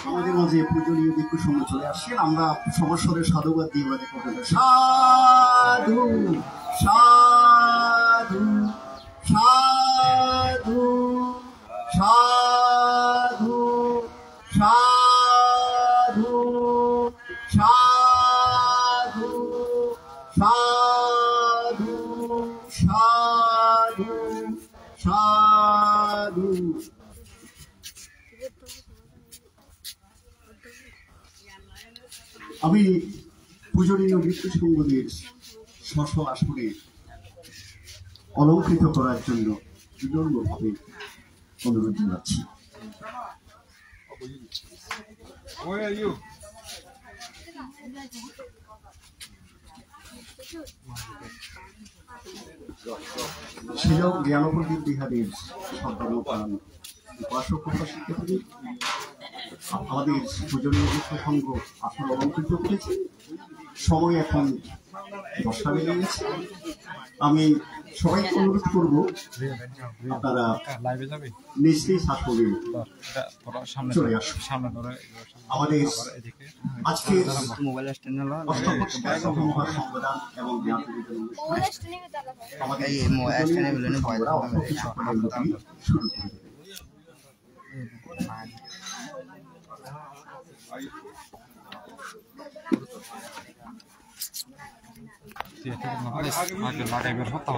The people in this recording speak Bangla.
আমাদের মাঝে পূজনীয় ভিক্ষু সঙ্গে চলে আসছেন। আমরা সমস্বরে সাধুবাদ দিয়ে বাদে করতে সাধু সাধু সাধু সাধু সাধু সাধু সাধু সাধু সাধু। আমি পূজনীয় ভিক্ষু সংঘদের স্ব আসনে অলঙ্কৃত করার জন্য বিনম্রভাবে অনুরোধ জানাচ্ছি। শিলং জ্ঞানপণ্ডিত বিহারের সর্বপ্রাণ উপাসক উপাসিকা আমাদের পূজনীয় ভিক্ষু সংঘ আসন অলঙ্কৃত করেছে। সময় এখন 10টা বেজে গেছে। আমি সবাইকে অনুরোধ করব আপনারা নিজ নিজ আসনে চলে আসুন। আমাদের আজকে অষ্টপক্ষিকা সংবাদ সংবিধান এবং আমাদের শুরু করে লাগাইবার হতো